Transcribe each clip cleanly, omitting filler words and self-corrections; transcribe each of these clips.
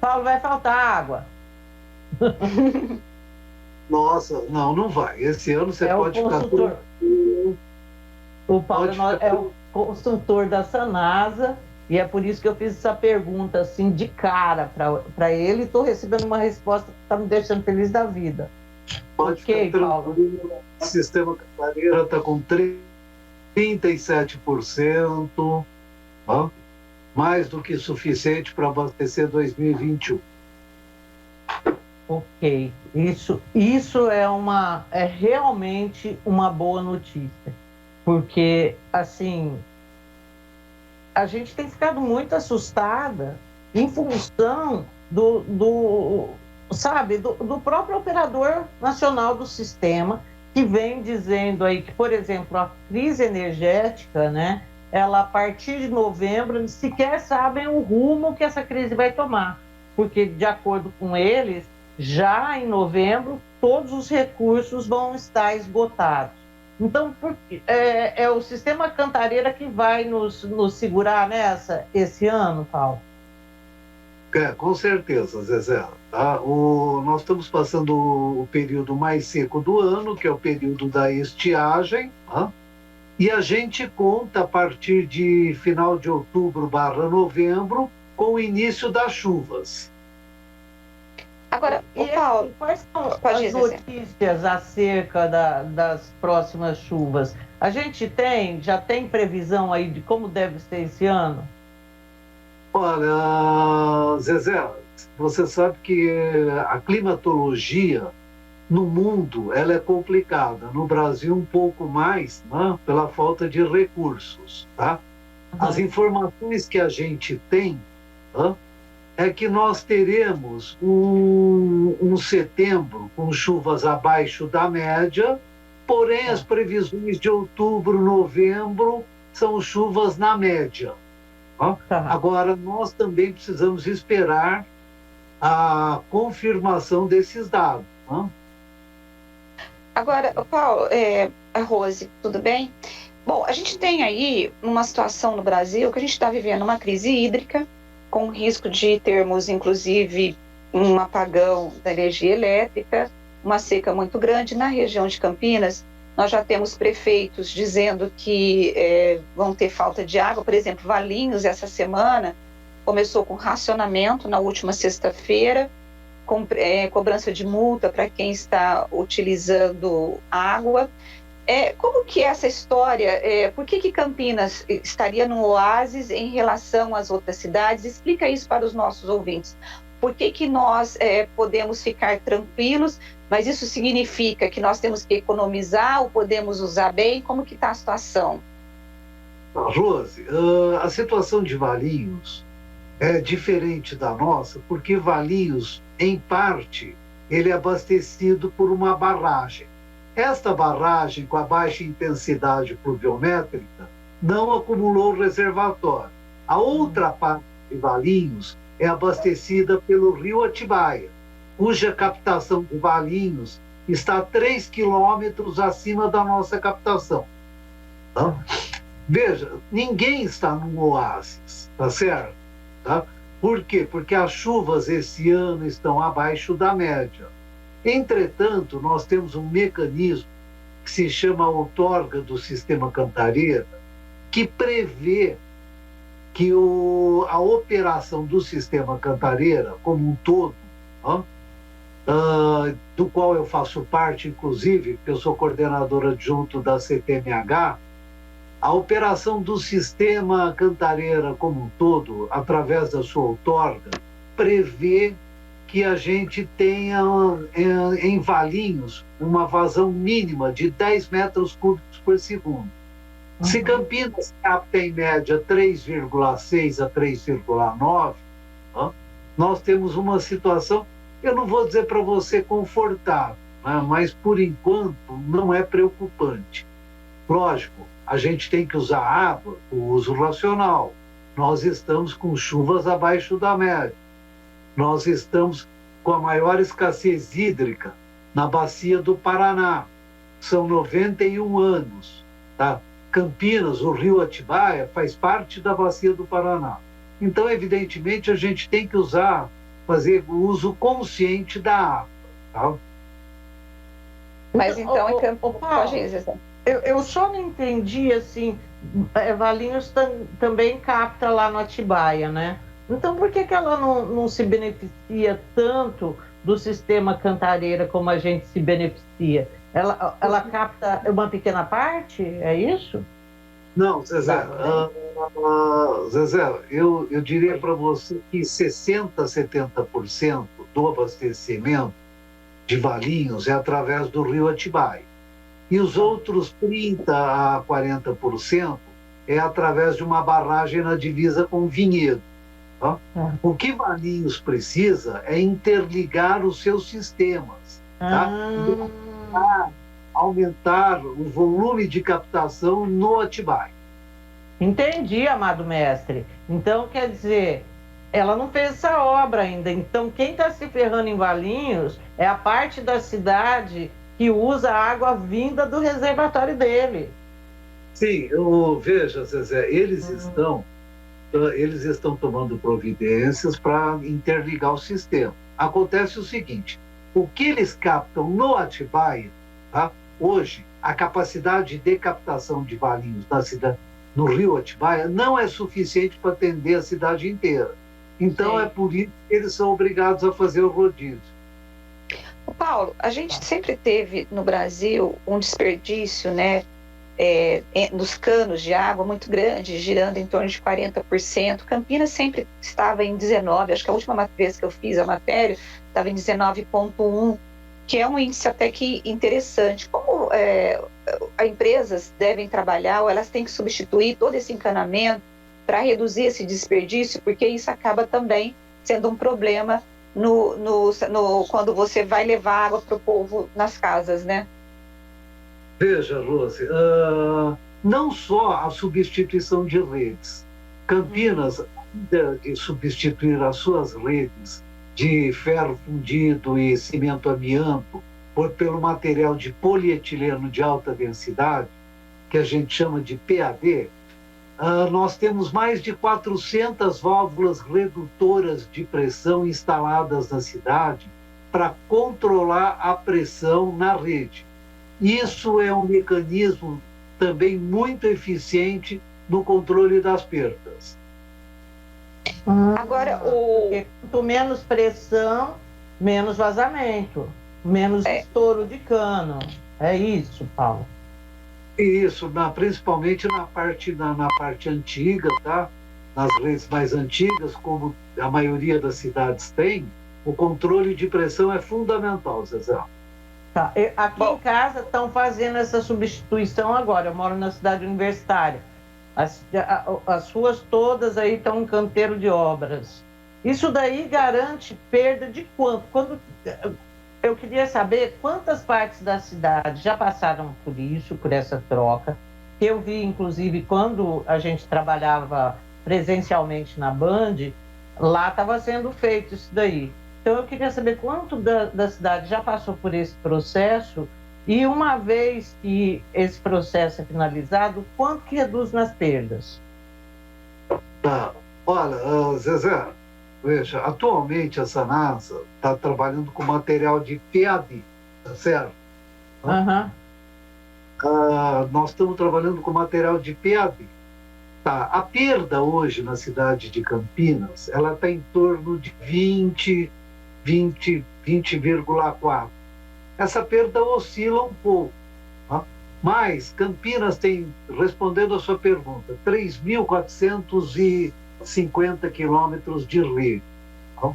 Paulo, vai faltar água. Nossa, não vai. Esse ano você É o pode ficar consultor. O Paulo é o consultor da Sanasa, e é por isso que eu fiz essa pergunta assim de cara para ele, e estou recebendo uma resposta que está me deixando feliz da vida. Pode ok, ficar Paulo. O sistema Cantareira está com 37%, ó, mais do que suficiente para abastecer 2021. Ok, isso é realmente uma boa notícia, porque assim a gente tem ficado muito assustada em função do próprio operador nacional do sistema, que vem dizendo aí que, por exemplo, a crise energética, né, ela a partir de novembro, eles sequer sabem o rumo que essa crise vai tomar, porque de acordo com eles, já em novembro, todos os recursos vão estar esgotados. Então, é o sistema Cantareira que vai nos segurar esse ano, Paulo? Com certeza, Zezé. Tá? Nós estamos passando o período mais seco do ano, que é o período da estiagem, tá? E a gente conta a partir de final de outubro/novembro com o início das chuvas. Agora, Paulo, quais são as notícias acerca das próximas chuvas? A gente já tem previsão aí de como deve ser esse ano? Olha, Zezé, você sabe que a climatologia no mundo ela é complicada. No Brasil, um pouco mais, né, pela falta de recursos. Tá? As informações que a gente tem, né, é que nós teremos um setembro com chuvas abaixo da média, porém as previsões de outubro, novembro são chuvas na média. Agora, nós também precisamos esperar a confirmação desses dados. Agora, Paulo, a Rose, tudo bem? Bom, a gente tem aí uma situação no Brasil que a gente está vivendo uma crise hídrica, com risco de termos, inclusive, um apagão da energia elétrica, uma seca muito grande. Na região de Campinas, nós já temos prefeitos dizendo que vão ter falta de água. Por exemplo, Valinhos, essa semana, começou com racionamento na última sexta-feira, com cobrança de multa para quem está utilizando água. Como que é essa história? Por que Campinas estaria num oásis em relação às outras cidades? Explica isso para os nossos ouvintes. Por que nós podemos ficar tranquilos, mas isso significa que nós temos que economizar ou podemos usar bem? Como que está a situação? Rose, a situação de Valinhos é diferente da nossa, porque Valinhos, em parte, ele é abastecido por uma barragem. Esta barragem, com a baixa intensidade pluviométrica, não acumulou reservatório. A outra parte de Valinhos é abastecida pelo rio Atibaia, cuja captação de Valinhos está a 3 quilômetros acima da nossa captação. Tá? Veja, ninguém está num oásis, tá certo? Tá? Por quê? Porque as chuvas esse ano estão abaixo da média. Entretanto, nós temos um mecanismo que se chama outorga do sistema Cantareira, que prevê que a operação do sistema Cantareira como um todo, do qual eu faço parte, inclusive, porque eu sou coordenador adjunto da CTMH, a operação do sistema Cantareira como um todo, através da sua outorga, prevê que a gente tenha em Valinhos uma vazão mínima de 10 metros cúbicos por segundo. Se Campinas capta em média 3,6 a 3,9, nós temos uma situação, eu não vou dizer para você confortável, né, mas por enquanto não é preocupante. Lógico, a gente tem que usar água, o uso racional. Nós estamos com chuvas abaixo da média. Nós estamos com a maior escassez hídrica na bacia do Paraná. São 91 anos. Tá? Campinas, o rio Atibaia, faz parte da bacia do Paraná. Então, evidentemente, a gente tem que usar fazer uso consciente da água. Tá? Mas então é campo. Paulo, eu só não entendi, assim, Valinhos também capta lá no Atibaia, né? Então por que ela não se beneficia tanto do sistema Cantareira como a gente se beneficia? Ela capta uma pequena parte, é isso? Não, Zezé, Zezé, eu diria para você que 60%, 70% do abastecimento de Valinhos é através do rio Atibaia. E os outros 30% a 40% é através de uma barragem na divisa com Vinhedo. Tá? O que Valinhos precisa é interligar os seus sistemas. Tá? Aumentar o volume de captação no Atibaia. Entendi, amado mestre. Então, quer dizer, ela não fez essa obra ainda. Então, quem está se ferrando em Valinhos é a parte da cidade que usa a água vinda do reservatório dele. Sim, veja, Zezé, eles estão tomando providências para interligar o sistema. Acontece o seguinte, o que eles captam no Atibaia, tá? Hoje, a capacidade de captação de Valinhos na cidade, no rio Atibaia, não é suficiente para atender a cidade inteira. Então, é por isso que eles são obrigados a fazer o rodízio. Paulo, a gente sempre teve no Brasil um desperdício, né, nos canos de água muito grande, girando em torno de 40%. Campinas sempre estava em 19%, acho que a última vez que eu fiz a matéria estava em 19,1%, que é um índice até que interessante. Como as empresas devem trabalhar, ou elas têm que substituir todo esse encanamento para reduzir esse desperdício, porque isso acaba também sendo um problema quando você vai levar água para o povo nas casas, né? Veja, Rose, não só a substituição de redes. Campinas, ainda de substituir as suas redes de ferro fundido e cimento amianto pelo material de polietileno de alta densidade, que a gente chama de PAD, nós temos mais de 400 válvulas redutoras de pressão instaladas na cidade para controlar a pressão na rede. Isso é um mecanismo também muito eficiente no controle das perdas. Agora, quanto menos pressão, menos vazamento, menos estouro de cano. É isso, Paulo? Isso, principalmente na parte antiga, tá? Nas redes mais antigas, como a maioria das cidades tem, o controle de pressão é fundamental, Zezé. Tá. Aqui em casa estão fazendo essa substituição agora. Eu moro na cidade universitária. As ruas todas aí estão um canteiro de obras. Isso daí garante perda de quanto? Eu queria saber quantas partes da cidade já passaram por isso, por essa troca. Eu vi, inclusive, quando a gente trabalhava presencialmente na Band, lá estava sendo feito isso daí. Então, eu queria saber quanto da cidade já passou por esse processo e, uma vez que esse processo é finalizado, quanto que reduz nas perdas? Olha, Zezé, veja, atualmente a Sanasa está trabalhando com material de PAD, tá certo? Uhum. Nós estamos trabalhando com material de PAD. Tá. A perda hoje na cidade de Campinas, ela está em torno de 20,4. Essa perda oscila um pouco. Tá? Mas Campinas tem, respondendo a sua pergunta, 3.450 quilômetros de rede. Tá?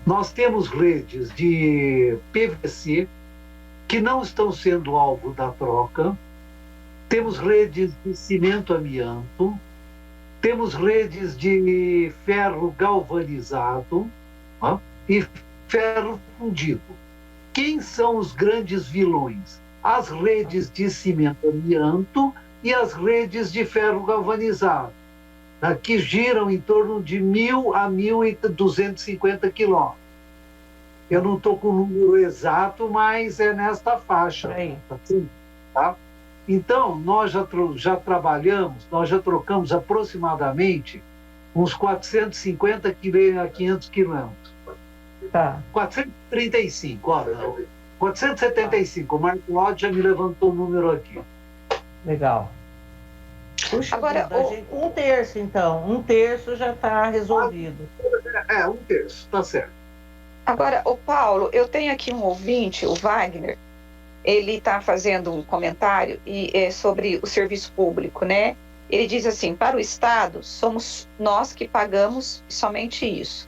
Nós temos redes de PVC que não estão sendo alvo da troca, temos redes de cimento amianto, temos redes de ferro galvanizado, tá? E ferro fundido. Quem são os grandes vilões? As redes de cimento amianto e as redes de ferro galvanizado, tá? Que giram em torno de 1.000 a 1.250 quilômetros. Eu não estou com o número exato, mas é nesta faixa. Assim, tá? Então, nós já trabalhamos, nós já trocamos aproximadamente uns 450 a 500 quilômetros. Tá. 435, olha. 475. O Marco Lodge já me levantou o número aqui. Legal. Puxa Agora, vida, gente, um terço, então. Um terço já está resolvido. Um terço, tá certo. Agora, o Paulo, eu tenho aqui um ouvinte, o Wagner, ele está fazendo um comentário sobre o serviço público, né? Ele diz assim, para o Estado, somos nós que pagamos somente isso.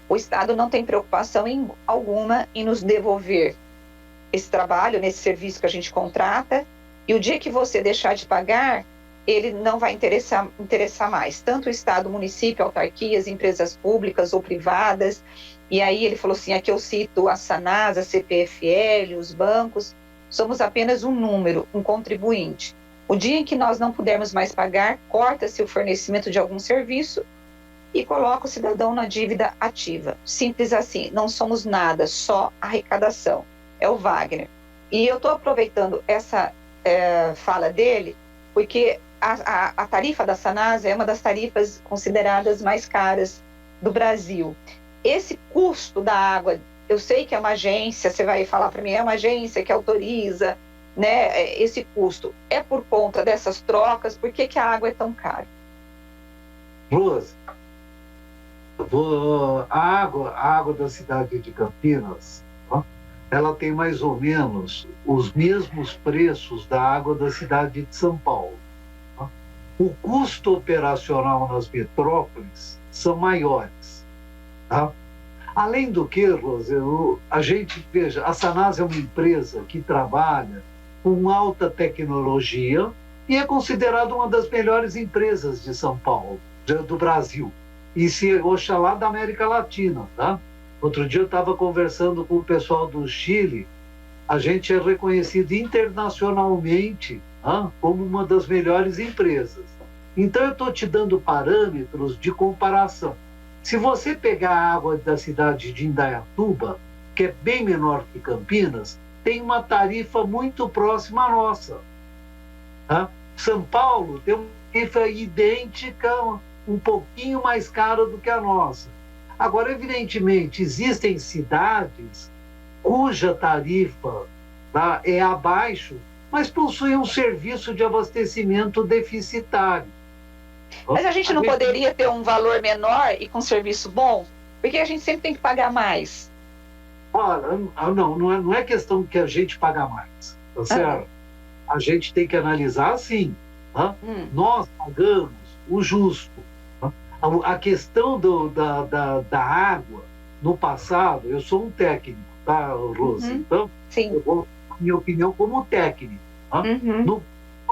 O Estado não tem preocupação alguma em nos devolver esse trabalho, nesse serviço que a gente contrata, e o dia que você deixar de pagar, ele não vai interessar mais. Tanto o Estado, município, autarquias, empresas públicas ou privadas. E aí ele falou assim, aqui eu cito a Sanasa, a CPFL, os bancos, somos apenas um número, um contribuinte. O dia em que nós não pudermos mais pagar, corta-se o fornecimento de algum serviço e coloca o cidadão na dívida ativa. Simples assim, não somos nada, só arrecadação. É o Wagner. E eu estou aproveitando essa fala dele, porque a tarifa da Sanasa é uma das tarifas consideradas mais caras do Brasil. Esse custo da água, eu sei que é uma agência, você vai falar para mim, é uma agência que autoriza, né, esse custo. É por conta dessas trocas? Por que a água é tão cara? Rose, a água da cidade de Campinas, ela tem mais ou menos os mesmos preços da água da cidade de São Paulo. O custo operacional nas metrópoles são maiores. Tá? Além do que, Rose, a gente, veja, a Sanasa é uma empresa que trabalha com alta tecnologia e é considerada uma das melhores empresas de São Paulo, do Brasil, e se oxalá da América Latina, tá? Outro dia eu estava conversando com o pessoal do Chile, a gente é reconhecido internacionalmente como uma das melhores empresas. Então eu estou te dando parâmetros de comparação. Se você pegar a água da cidade de Indaiatuba, que é bem menor que Campinas, tem uma tarifa muito próxima à nossa. Tá? São Paulo tem uma tarifa idêntica, um pouquinho mais cara do que a nossa. Agora, evidentemente, existem cidades cuja tarifa é abaixo, mas possuem um serviço de abastecimento deficitário. Mas a gente não poderia ter um valor menor e com serviço bom? Porque a gente sempre tem que pagar mais. Olha, não é questão que a gente paga mais, tá certo? A gente tem que analisar assim. Nós pagamos o justo. A questão da água, no passado, eu sou um técnico, tá, Rose? Então, sim, eu vou dar minha opinião como técnico. No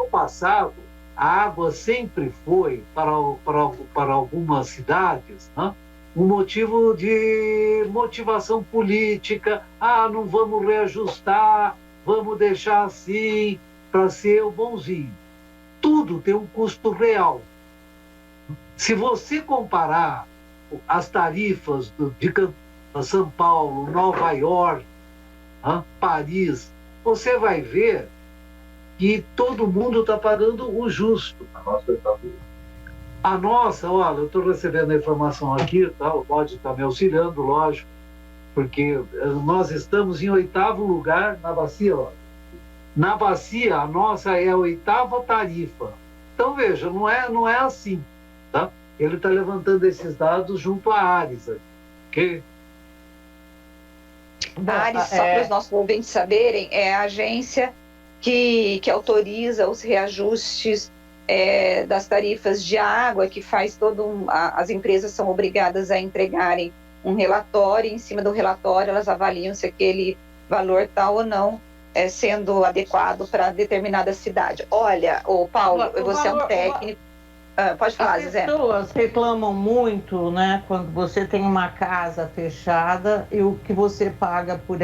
passado, a água sempre foi, para algumas cidades, um motivo de motivação política. Não vamos reajustar, vamos deixar assim, para ser o bonzinho. Tudo tem um custo real. Se você comparar as tarifas de São Paulo, Nova York, Paris, você vai ver que todo mundo está pagando o justo. A nossa, olha, eu estou recebendo a informação aqui, tá? O Lodge está me auxiliando, lógico, porque nós estamos em 8º lugar na bacia. Na bacia, a nossa é a 8ª tarifa. Então, veja, não é assim. Tá? Ele está levantando esses dados junto à Ares. Okay? A Ares, só para os nossos ouvintes saberem, é a agência que autoriza os reajustes das tarifas de água, que faz as empresas são obrigadas a entregarem um relatório, e em cima do relatório elas avaliam se aquele valor está ou não sendo adequado para determinada cidade. Olha, Paulo, você é um técnico. Pode falar, Zé. As pessoas reclamam muito, né, quando você tem uma casa fechada e o que você paga por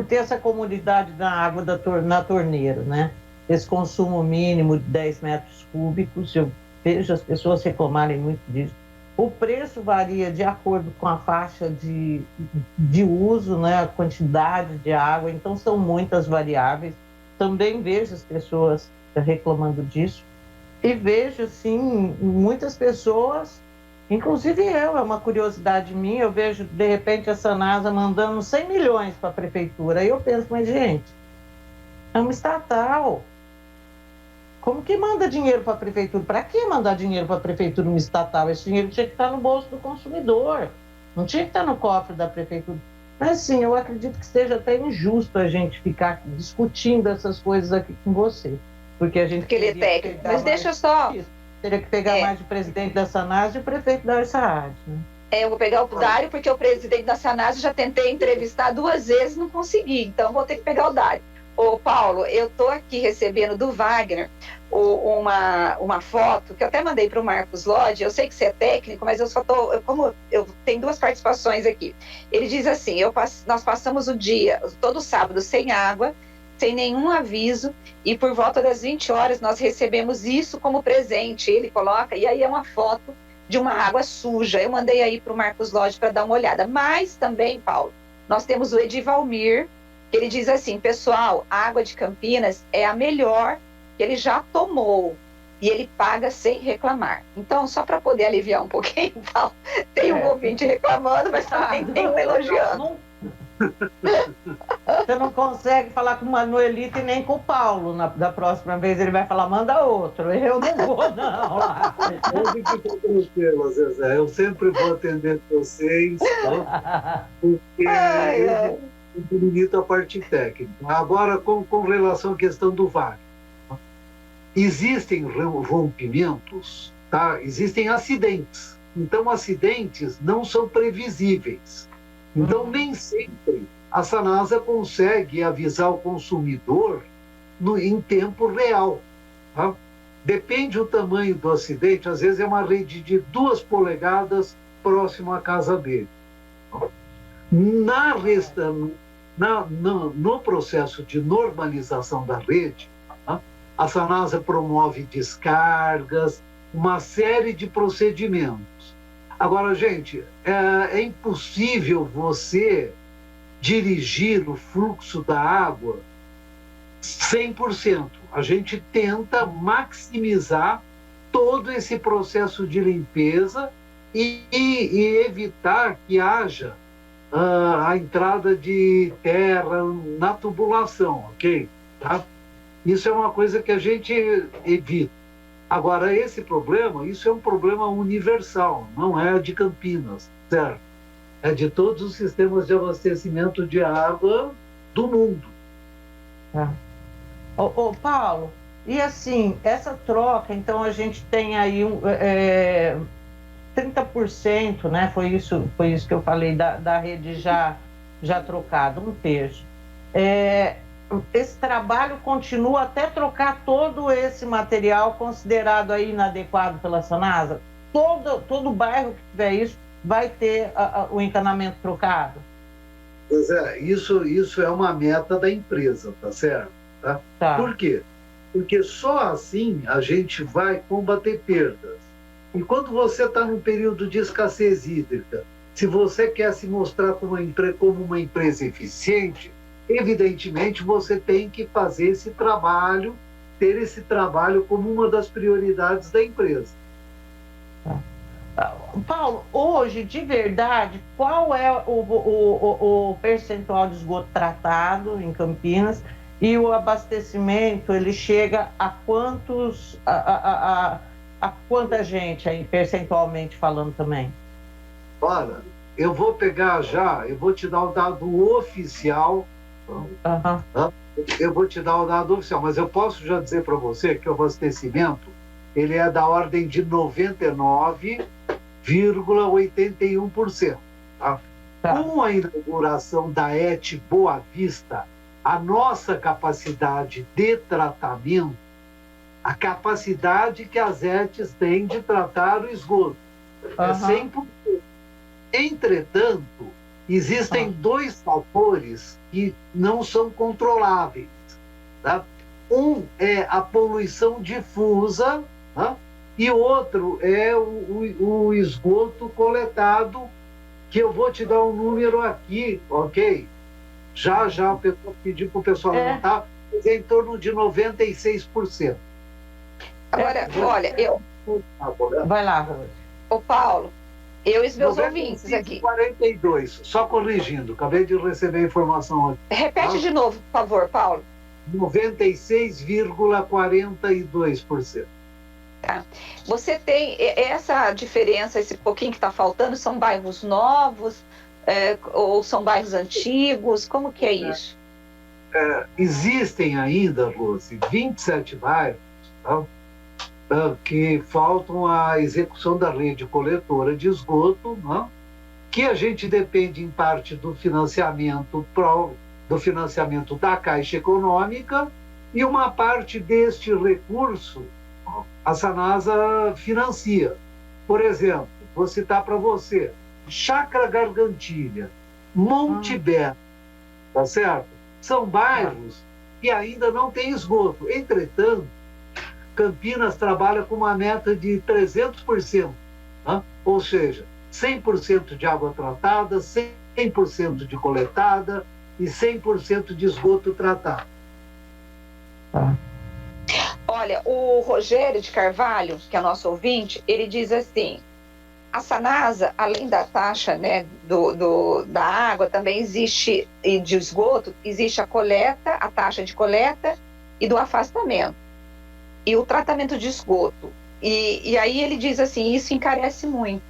ter essa comodidade da água na torneira, né? Esse consumo mínimo de 10 metros cúbicos, eu vejo as pessoas reclamarem muito disso. O preço varia de acordo com a faixa de uso, né, a quantidade de água, então são muitas variáveis. Também vejo as pessoas reclamando disso. E vejo, assim, muitas pessoas Inclusive é uma curiosidade minha, eu vejo, de repente, a Sanasa mandando 100 milhões para a prefeitura. Aí eu penso, mas, gente, é uma estatal. Como que manda dinheiro para a prefeitura? Para que mandar dinheiro para a prefeitura uma estatal? Esse dinheiro tinha que estar no bolso do consumidor, não tinha que estar no cofre da prefeitura. Mas, sim, eu acredito que seja até injusto a gente ficar discutindo essas coisas aqui com você. Porque a gente. Porque ele é técnico. Mas deixa eu só. Teria que pegar mais o presidente da Sanasa e o prefeito da Saad, né? Eu vou pegar o Dário, porque o presidente da Sanasa já tentei entrevistar 2 vezes, não consegui. Então, vou ter que pegar o Dário. Ô, Paulo, eu estou aqui recebendo do Wagner uma foto que eu até mandei para o Marcos Lodge. Eu sei que você é técnico, mas eu só estou... Como eu tenho 2 participações aqui. Ele diz assim, nós passamos o dia, todo sábado, sem água, sem nenhum aviso, e por volta das 20 horas nós recebemos isso como presente. Ele coloca, e aí é uma foto de uma água suja. Eu mandei aí para o Marcos Lodge para dar uma olhada. Mas também, Paulo, nós temos o Edivalmir, que ele diz assim, pessoal, a água de Campinas é a melhor que ele já tomou, e ele paga sem reclamar. Então, só para poder aliviar um pouquinho, Paulo, tem um ouvinte reclamando, mas também tem um elogiando. Você não consegue falar com o Manuelito e nem com o Paulo. Da próxima vez ele vai falar, manda outro. Eu não vou, não. Eu sempre vou atender vocês, porque é bonito a parte técnica. Agora, com relação à questão do Wagner, existem rompimentos, tá? Existem acidentes. Então, acidentes não são previsíveis. Então, nem sempre a Sanasa consegue avisar o consumidor em tempo real. Tá? Depende do tamanho do acidente, às vezes é uma rede de 2 polegadas próximo à casa dele. No processo de normalização da rede, tá? A Sanasa promove descargas, uma série de procedimentos. Agora, gente, é impossível você dirigir o fluxo da água 100%. A gente tenta maximizar todo esse processo de limpeza e evitar que haja a entrada de terra na tubulação, ok? Tá? Isso é uma coisa que a gente evita. Agora, esse problema, isso é um problema universal, não é de Campinas, certo? É de todos os sistemas de abastecimento de água do mundo. Ô, Paulo, e assim, essa troca, então a gente tem aí 30%, né? Foi isso que eu falei, da rede já trocada, 1/3. Esse trabalho continua até trocar todo esse material considerado aí inadequado pela Sanasa? Todo bairro que tiver isso vai ter o encanamento trocado? Pois é, isso é uma meta da empresa, tá certo? Tá. Por quê? Porque só assim a gente vai combater perdas. E quando você está num período de escassez hídrica, se você quer se mostrar como uma empresa eficiente, evidentemente você tem que fazer esse trabalho, ter esse trabalho como uma das prioridades da empresa. Paulo, hoje, de verdade, qual é o percentual de esgoto tratado em Campinas e o abastecimento, ele chega a quantos, a quanta gente aí, percentualmente falando também? Olha, eu vou pegar eu vou te dar o dado oficial. Eu vou te dar o dado oficial, mas eu posso já dizer para você que o abastecimento ele é da ordem de 99,81%. Tá? Com a inauguração da ET Boa Vista, a nossa capacidade de tratamento, a capacidade que as ETs têm de tratar o esgoto, é 100%. Entretanto, existem 2 fatores que não são controláveis. Tá? Um é a poluição difusa, tá? E outro é o esgoto coletado, que eu vou te dar um número aqui, ok? Já eu pedi para o pessoal anotar, mas é em torno de 96%. Agora, olha, Vai lá, Rose. Ô, Paulo, eu e os meus ouvintes aqui. 42, só corrigindo aqui. 42, só corrigindo, acabei de receber a informação aqui. Repete de novo, por favor, Paulo. 96,42%. Tá. Você tem essa diferença, esse pouquinho que está faltando, são bairros novos ou são bairros antigos? Como que é isso? Existem ainda, Rose, 27 bairros, tá? Que faltam a execução da rede coletora de esgoto, né? Que a gente depende em parte do financiamento da Caixa Econômica, e uma parte deste recurso a Sanasa financia. Por exemplo, vou citar para você, Chácara Gargantilha, Monte Beto, tá certo? São bairros que ainda não têm esgoto. Entretanto, Campinas trabalha com uma meta de 300%, né? Ou seja, 100% de água tratada, 100% de coletada e 100% de esgoto tratado. Olha, o Rogério de Carvalho, que é nosso ouvinte, ele diz assim: a Sanasa, além da taxa, né, da água, também existe, e de esgoto, existe a coleta, a taxa de coleta e do afastamento, e o tratamento de esgoto. E aí ele diz assim, isso encarece muito.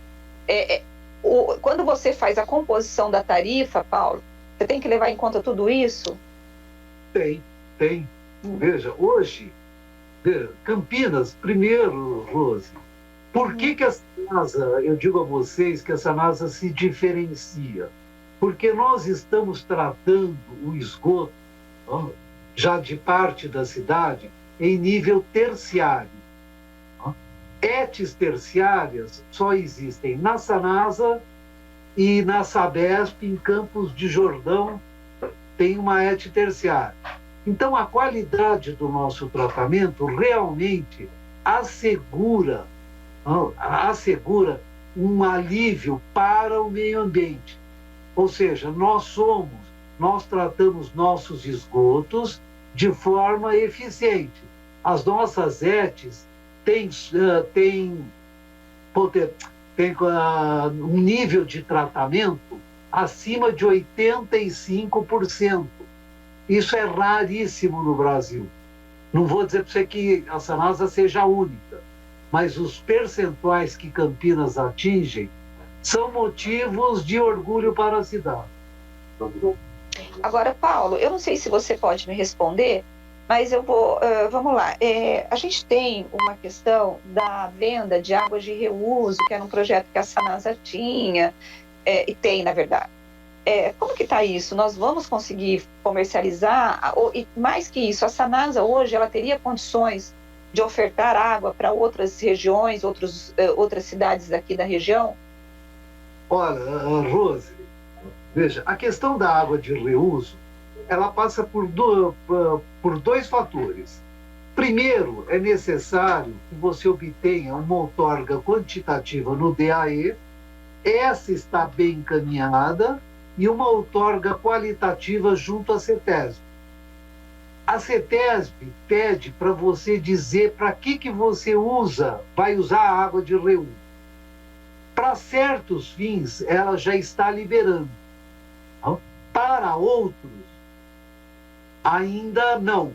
Quando você faz a composição da tarifa, Paulo, você tem que levar em conta tudo isso? Tem. Veja, hoje, Campinas, primeiro, Rose, por que a Sanasa, eu digo a vocês que a Sanasa se diferencia? Porque nós estamos tratando o esgoto, já de parte da cidade, em nível terciário. ETs terciárias só existem na Sanasa e na Sabesp, em Campos de Jordão, tem uma ET terciária. Então, a qualidade do nosso tratamento realmente assegura um alívio para o meio ambiente. Ou seja, nós tratamos nossos esgotos de forma eficiente. As nossas ETs têm um nível de tratamento acima de 85%. Isso é raríssimo no Brasil. Não vou dizer para você que a Sanasa seja a única, mas os percentuais que Campinas atingem são motivos de orgulho para a cidade. Agora, Paulo, eu não sei se você pode me responder, mas eu vou, vamos lá. A gente tem uma questão da venda de águas de reuso, que era um projeto que a Sanasa tinha, e tem, na verdade. Como que está isso? Nós vamos conseguir comercializar? E mais que isso, a Sanasa hoje ela teria condições de ofertar água para outras regiões, outras cidades aqui da região? Olha, Rose, veja, a questão da água de reuso, ela passa por dois fatores. Primeiro, é necessário que você obtenha uma outorga quantitativa no DAE, essa está bem encaminhada, e uma outorga qualitativa junto à CETESB. A CETESB pede para você dizer para que você vai usar a água de reuso. Para certos fins, ela já está liberando. Para outros, ainda não.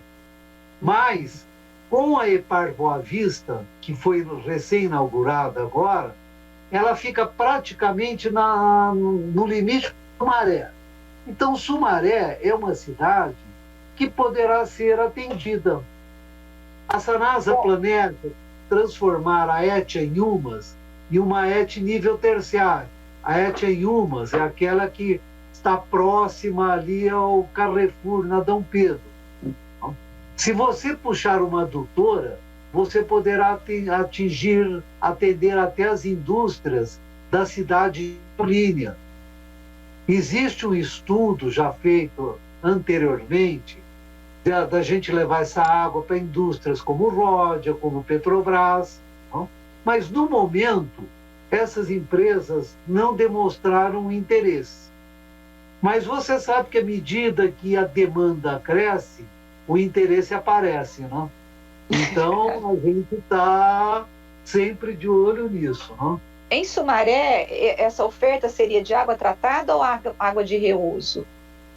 Mas, com a EPAR Boa Vista, que foi recém-inaugurada agora, ela fica praticamente no limite de Sumaré. Então, Sumaré é uma cidade que poderá ser atendida. A Sanasa planeja transformar a ET em Umas em uma ET nível terciário. A ET em Umas é aquela que está próxima ali ao Carrefour, na Dom Pedro. Se você puxar uma adutora, você poderá atender até as indústrias da cidade de Paulínia. Existe um estudo já feito anteriormente da gente levar essa água para indústrias como Ródia, como Petrobras, não? Mas no momento essas empresas não demonstraram interesse. Mas você sabe que à medida que a demanda cresce, o interesse aparece, não? Então a gente está sempre de olho nisso, não? Em Sumaré, essa oferta seria de água tratada ou água de reuso?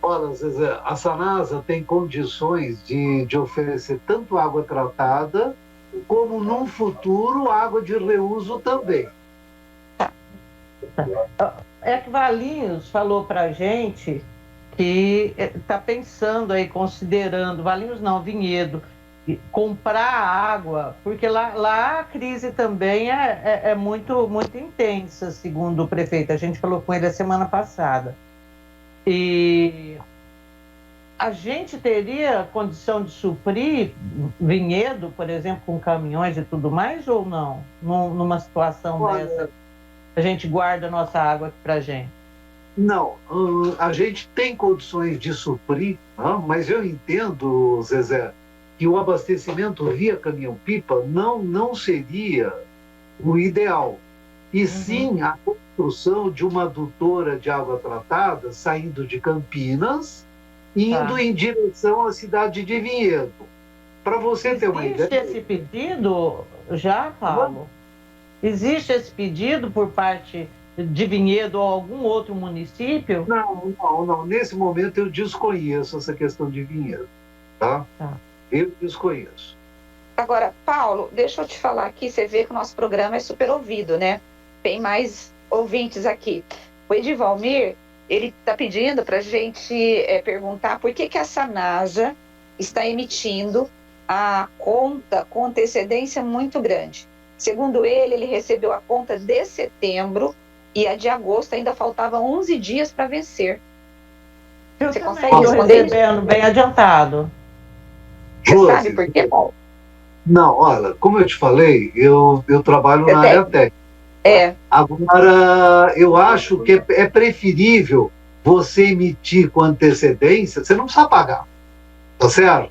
Olha, Zezé, a Sanasa tem condições de oferecer tanto água tratada, como num futuro água de reuso também. É que Valinhos falou para a gente que está pensando aí, considerando, Valinhos não, Vinhedo, comprar água, porque lá a crise também é muito, muito intensa, segundo o prefeito. A gente falou com ele a semana passada. E a gente teria condição de suprir Vinhedo, por exemplo, com caminhões e tudo mais, ou não? Numa situação dessa, a gente guarda a nossa água aqui para a gente. Não, a gente tem condições de suprir, mas eu entendo, Zezé, que o abastecimento via caminhão-pipa não seria o ideal. E sim a construção de uma adutora de água tratada saindo de Campinas, indo em direção à cidade de Vinhedo. Para você ter uma ideia... Existe esse pedido já, Paulo? Existe esse pedido por parte de Vinhedo ou algum outro município? Não. Nesse momento eu desconheço essa questão de Vinhedo, tá? Eu desconheço. Agora, Paulo, deixa eu te falar aqui, você vê que o nosso programa é super ouvido, né? Tem mais ouvintes aqui. O Edivalmir, ele está pedindo para a gente perguntar por que a Sanasa está emitindo a conta com antecedência muito grande. Segundo ele recebeu a conta de setembro e a de agosto ainda faltava 11 dias para vencer. Você consegue responder isso? Bem adiantado. Você sabe por quê, Paulo? Não, olha, como eu te falei, eu trabalho na área técnica. Agora, eu acho que é preferível você emitir com antecedência, você não precisa pagar, tá certo?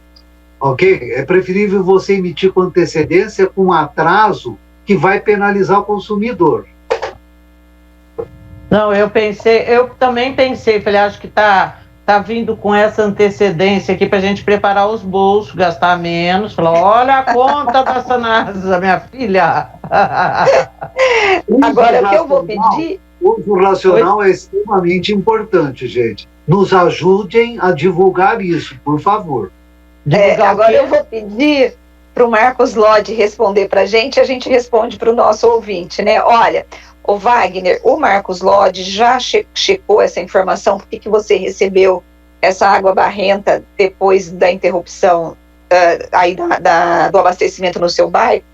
Ok? É preferível você emitir com antecedência com atraso que vai penalizar o consumidor. Não, eu também pensei, falei, acho que tá vindo com essa antecedência aqui para a gente preparar os bolsos, gastar menos. Falar, olha a conta da Sanasa, minha filha. Agora, o que eu vou pedir... O uso racional é extremamente importante, gente. Nos ajudem a divulgar isso, por favor. Agora eu vou pedir para o Marcos Lodge responder para a gente responde para o nosso ouvinte, né? Olha, o Wagner, o Marcos Lodge já checou essa informação, por que você recebeu essa água barrenta depois da interrupção aí do abastecimento no seu bairro?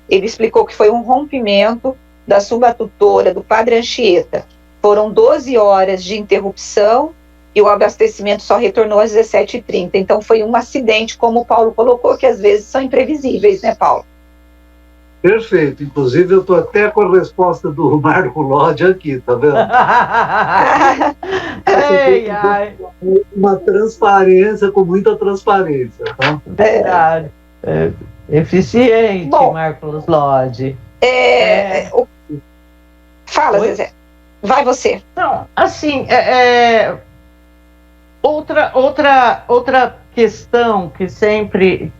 Ele explicou que foi um rompimento da subadutora do Padre Anchieta. Foram 12 horas de interrupção e o abastecimento só retornou às 17h30. Então foi um acidente, como o Paulo colocou, que às vezes são imprevisíveis, né, Paulo? Perfeito. Inclusive, eu estou até com a resposta do Marco Lodge aqui, tá vendo? Uma transparência, com muita transparência, tá? Verdade. Eficiente, bom, Marcos Lodge. Fala, Zezé. Vai você. Não, assim, outra questão que sempre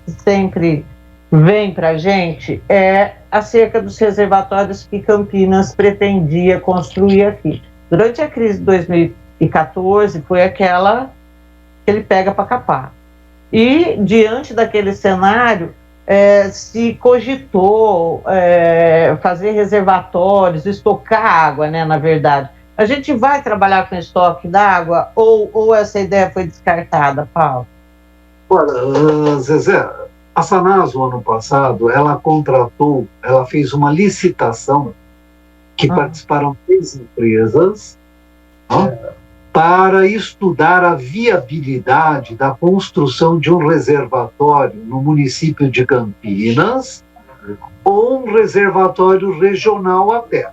vem para a gente é acerca dos reservatórios que Campinas pretendia construir aqui. Durante a crise de 2014, foi aquela que ele pega para capar. E, diante daquele cenário, se cogitou fazer reservatórios, estocar água, né, na verdade. A gente vai trabalhar com estoque d'água ou essa ideia foi descartada, Paulo? Olha, Zezé, a Sanasa, o ano passado, ela fez uma licitação que participaram 3 empresas para estudar a viabilidade da construção de um reservatório no município de Campinas ou um reservatório regional até.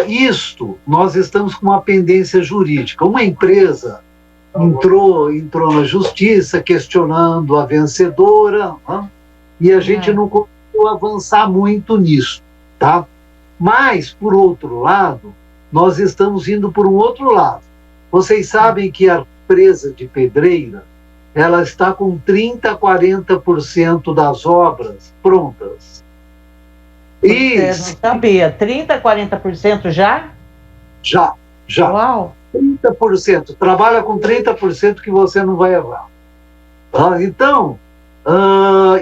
Isto, nós estamos com uma pendência jurídica. Uma empresa entrou na justiça questionando a vencedora, e a gente não conseguiu avançar muito nisso, tá? Mas, por outro lado, nós estamos indo por um outro lado. Vocês sabem que a empresa de Pedreira, ela está com 30% a 40% das obras prontas. Você não sabia. 30%, 40% já? Já. Uau! 30%. Trabalha com 30% que você não vai errar. Então,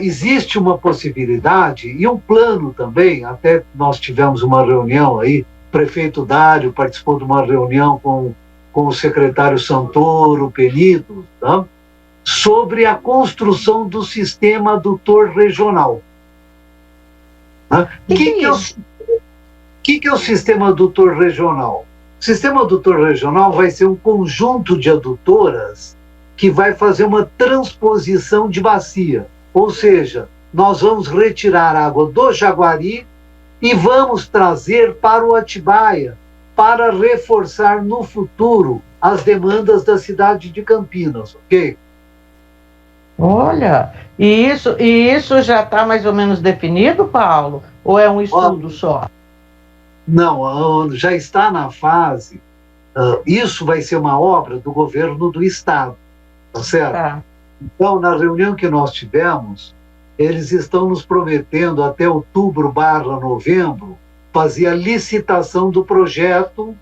existe uma possibilidade e um plano também. Até nós tivemos uma reunião aí, o prefeito Dário participou de uma reunião com o secretário Santoro, Penido, tá? Sobre a construção do sistema adutor regional. O que é o sistema adutor regional? O sistema adutor regional vai ser um conjunto de adutoras que vai fazer uma transposição de bacia. Ou seja, nós vamos retirar água do Jaguari e vamos trazer para o Atibaia, para reforçar no futuro as demandas da cidade de Campinas, ok? Olha, e isso já está mais ou menos definido, Paulo? Ou é um estudo só? Não, já está na fase. Isso vai ser uma obra do governo do Estado, tá certo? Tá. Então, na reunião que nós tivemos, eles estão nos prometendo até outubro/novembro fazer a licitação do projeto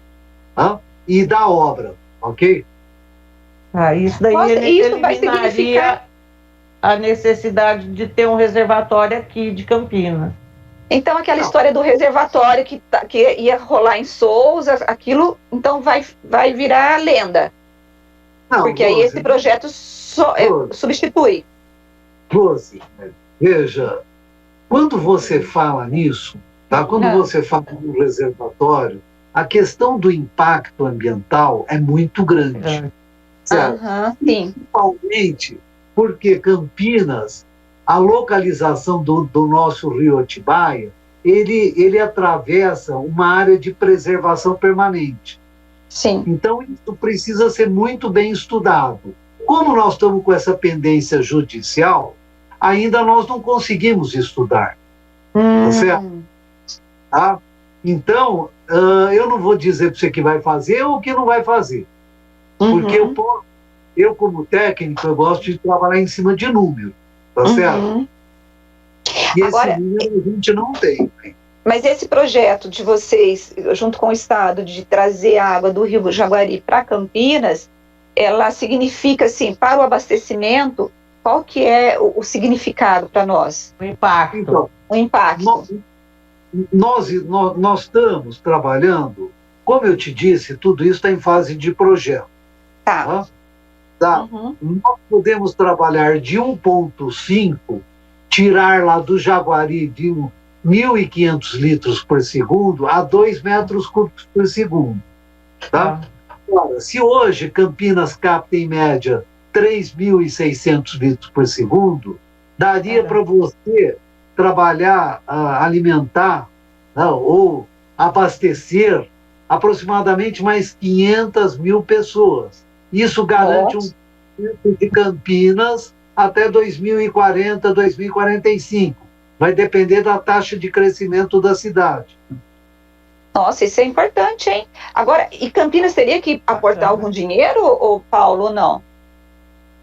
e da obra, ok? Isso daí eliminaria a necessidade de ter um reservatório aqui de Campinas. Então, aquela história do reservatório que ia rolar em Souza, aquilo, então vai virar lenda. Não, porque aí esse projeto substitui. Rose, veja, quando você fala nisso, tá? Quando você fala no reservatório, a questão do impacto ambiental é muito grande. Certo? Sim. Principalmente porque Campinas, a localização do nosso rio Atibaia, ele atravessa uma área de preservação permanente. Sim. Então, isso precisa ser muito bem estudado. Como nós estamos com essa pendência judicial, ainda nós não conseguimos estudar. Tá certo? Tá? Então, eu não vou dizer para você que vai fazer ou que não vai fazer. Porque eu, como técnico, eu gosto de trabalhar em cima de número. Tá certo? E agora, esse número a gente não tem. Mas esse projeto de vocês, junto com o Estado, de trazer a água do Rio Jaguari para Campinas, ela significa, assim, para o abastecimento, qual que é o significado para nós? O impacto. Então, o impacto. Nós estamos trabalhando, como eu te disse, tudo isso está em fase de projeto. Tá. Nós podemos trabalhar de 1,5, tirar lá do Jaguari de 1.500 litros por segundo a 2 metros cúbicos por segundo. Tá? Agora, se hoje Campinas capta em média 3.600 litros por segundo, daria para você trabalhar, alimentar ou abastecer aproximadamente mais 500 mil pessoas. Isso garante um tempo de Campinas até 2040, 2045. Vai depender da taxa de crescimento da cidade. Nossa, isso é importante, hein? Agora, e Campinas teria que aportar algum dinheiro, ou Paulo, ou não?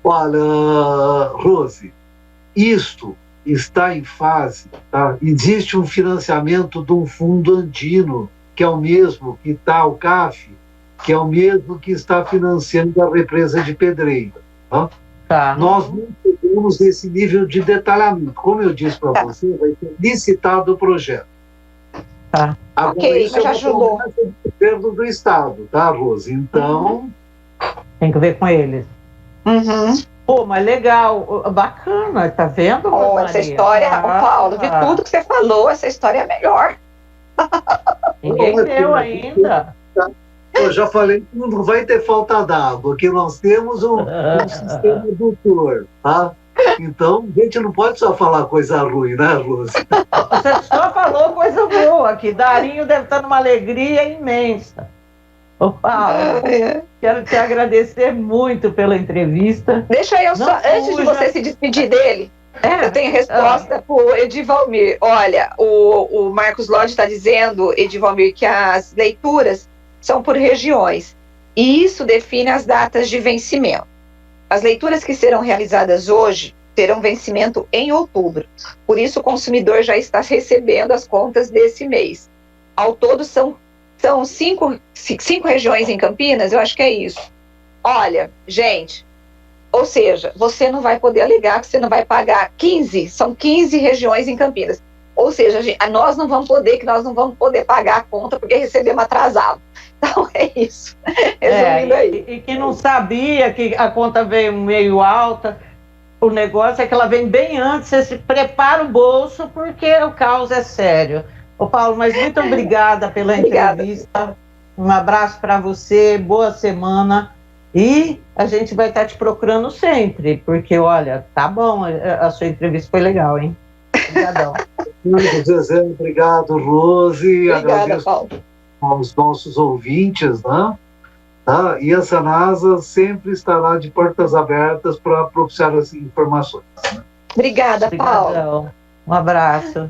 Olha, Rose, isto está em fase, tá? Existe um financiamento de um fundo andino, que é o mesmo que está o CAF, que é o mesmo que está financiando a represa de Pedreira. Tá? Nós não chegamos nesse nível de detalhamento. Como eu disse para você, vai ser licitado o projeto. Agora, isso já ajudou. Do governo do Estado, tá, Rose? Então... Tem que ver com eles. Pô, mas legal, bacana, tá vendo? Essa história, Paulo, de tudo que você falou, essa história é melhor. Ninguém deu ainda. Eu já falei que não vai ter falta d'água, que nós temos um sistema adutor, tá? Então, a gente não pode só falar coisa ruim, né, Rose? Você só falou coisa boa aqui. Darinho deve estar numa alegria imensa. Ô, Paulo, quero te agradecer muito pela entrevista. Deixa eu só, antes de você se despedir dele, eu tenho resposta para o Edivalmir. Olha, o Marcos Lodge está dizendo, Edivalmir, que as leituras são por regiões, e isso define as datas de vencimento. As leituras que serão realizadas hoje terão vencimento em outubro. Por isso, o consumidor já está recebendo as contas desse mês. Ao todo, são cinco regiões em Campinas, eu acho que é isso. Olha, gente, ou seja, você não vai poder alegar que você não vai pagar 15, são 15 regiões em Campinas. Ou seja, nós não vamos poder pagar a conta porque recebemos atrasado. Então, é isso. Resumindo aí. E que não sabia que a conta veio meio alta, o negócio é que ela vem bem antes, você se prepara o bolso, porque o caos é sério. Ô, Paulo, mas muito obrigada pela entrevista. Um abraço para você, boa semana. E a gente vai estar te procurando sempre, porque, olha, tá bom, a sua entrevista foi legal, hein? Obrigadão. Zezé, obrigado, Rose. Obrigada, agradeço Paulo. aos nossos ouvintes, né? Tá? E a Sanasa sempre estará de portas abertas para propiciar as informações. Obrigada, Paulo. Obrigadão. Um abraço.